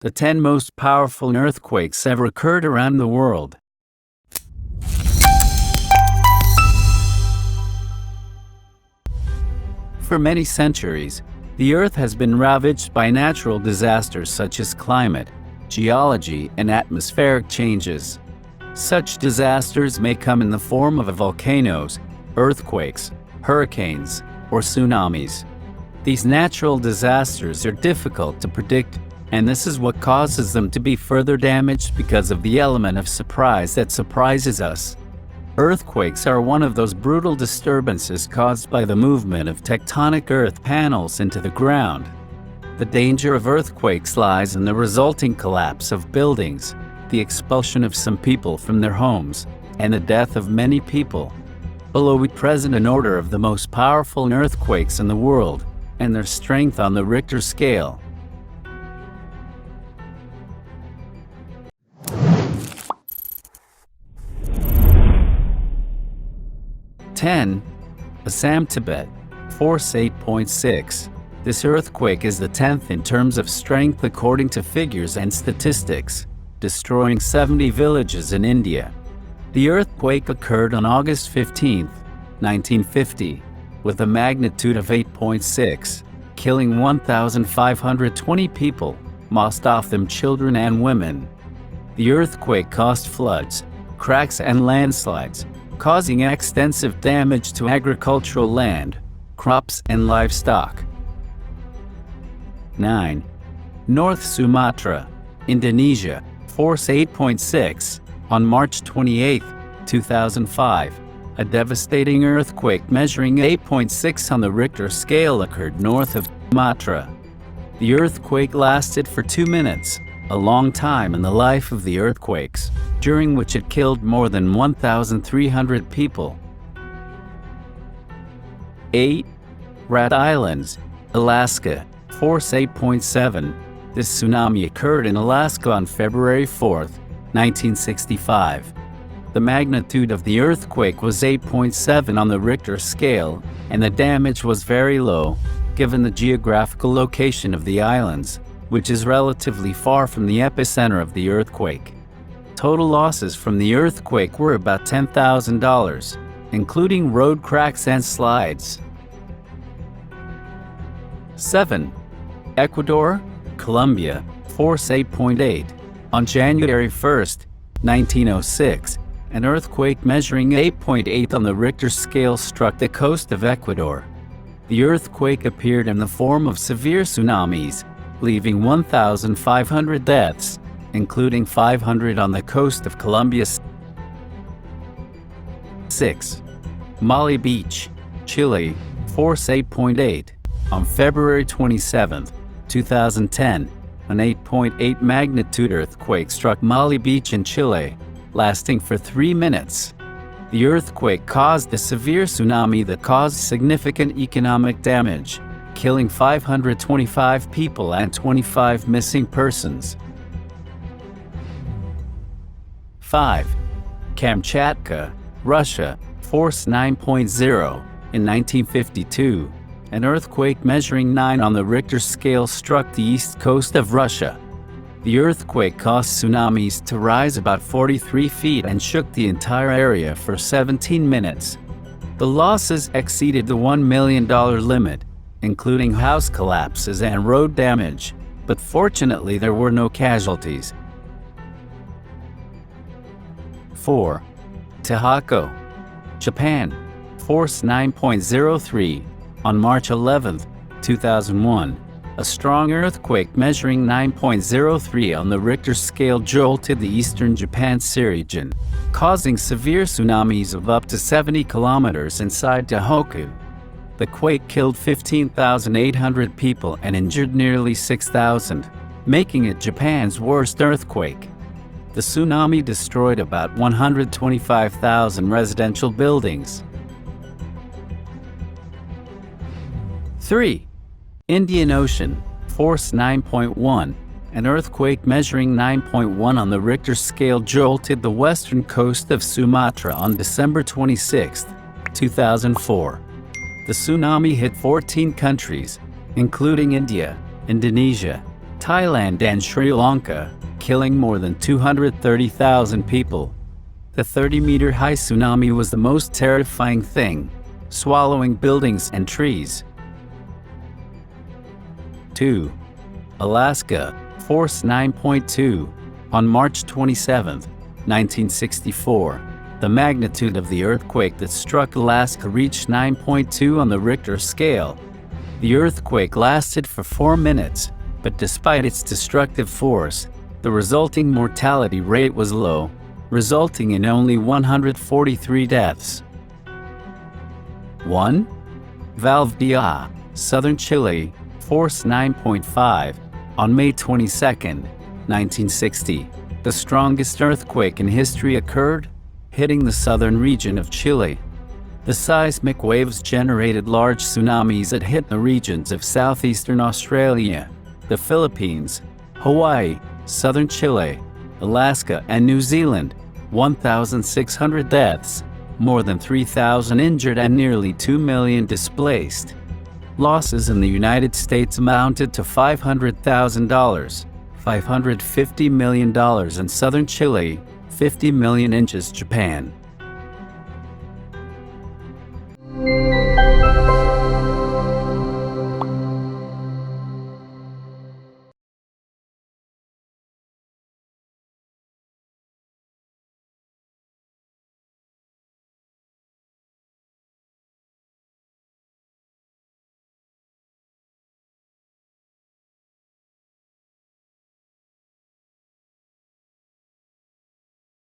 The 10 most powerful earthquakes ever occurred around the world. For many centuries, the Earth has been ravaged by natural disasters such as climate, geology, and atmospheric changes. Such disasters may come in the form of volcanoes, earthquakes, hurricanes, or tsunamis. These natural disasters are difficult to predict, and this is what causes them to be further damaged because of the element of surprise that surprises us. Earthquakes are one of those brutal disturbances caused by the movement of tectonic earth panels into the ground. The danger of earthquakes lies in the resulting collapse of buildings, the expulsion of some people from their homes, and the death of many people. Below we present an order of the most powerful earthquakes in the world, and their strength on the Richter scale. 10. Assam, Tibet, force 8.6. This earthquake is the 10th in terms of strength according to figures and statistics, destroying 70 villages in India. The earthquake occurred on August 15, 1950, with a magnitude of 8.6, killing 1,520 people, most of them children and women. The earthquake caused floods, cracks and landslides, causing extensive damage to agricultural land, crops and livestock. 9. North Sumatra, Indonesia, force 8.6, on March 28, 2005. A devastating earthquake measuring 8.6 on the Richter scale occurred north of Sumatra. The earthquake lasted for 2 minutes, a long time in the life of the earthquakes, during which it killed more than 1,300 people. 8. Rat Islands, Alaska, force 8.7. This tsunami occurred in Alaska on February 4, 1965. The magnitude of the earthquake was 8.7 on the Richter scale, and the damage was very low, given the geographical location of the islands, which is relatively far from the epicenter of the earthquake. Total losses from the earthquake were about $10,000, including road cracks and slides. 7. Ecuador, Colombia, force 8.8. On January 1, 1906, an earthquake measuring 8.8 on the Richter scale struck the coast of Ecuador. The earthquake appeared in the form of severe tsunamis, leaving 1,500 deaths, including 500 on the coast of Colombia. 6. Mali Beach, Chile, force 8.8. On February 27, 2010, an 8.8 magnitude earthquake struck Mali Beach in Chile, lasting for 3 minutes. The earthquake caused a severe tsunami that caused significant economic damage, killing 525 people and 25 missing persons. 5. Kamchatka, Russia, force 9.0. In 1952, an earthquake measuring 9 on the Richter scale struck the east coast of Russia. The earthquake caused tsunamis to rise about 43 feet and shook the entire area for 17 minutes. The losses exceeded the $1 million limit, including house collapses and road damage, but fortunately there were no casualties. 4. Tohoku, Japan, force 9.03. On March 11, 2001, a strong earthquake measuring 9.03 on the Richter scale jolted the eastern Japan Sea region, causing severe tsunamis of up to 70 kilometers inside Tohoku. The quake killed 15,800 people and injured nearly 6,000, making it Japan's worst earthquake. The tsunami destroyed about 125,000 residential buildings. 3. Indian Ocean, force 9.1. An earthquake measuring 9.1 on the Richter scale jolted the western coast of Sumatra on December 26, 2004. The tsunami hit 14 countries, including India, Indonesia, Thailand and Sri Lanka, killing more than 230,000 people. The 30-meter high tsunami was the most terrifying thing, swallowing buildings and trees. 2. Alaska, force 9.2. On March 27, 1964, the magnitude of the earthquake that struck Alaska reached 9.2 on the Richter scale. The earthquake lasted for 4 minutes, but despite its destructive force, the resulting mortality rate was low, resulting in only 143 deaths. 1. Valdivia, southern Chile, force 9.5. On May 22, 1960, the strongest earthquake in history occurred, hitting the southern region of Chile. The seismic waves generated large tsunamis that hit the regions of southeastern Australia, the Philippines, Hawaii, southern Chile, Alaska, and New Zealand. 1,600 deaths, more than 3,000 injured, and nearly 2 million displaced. Losses in the United States amounted to $500,000, $550 million in southern Chile, 50 million in Japan.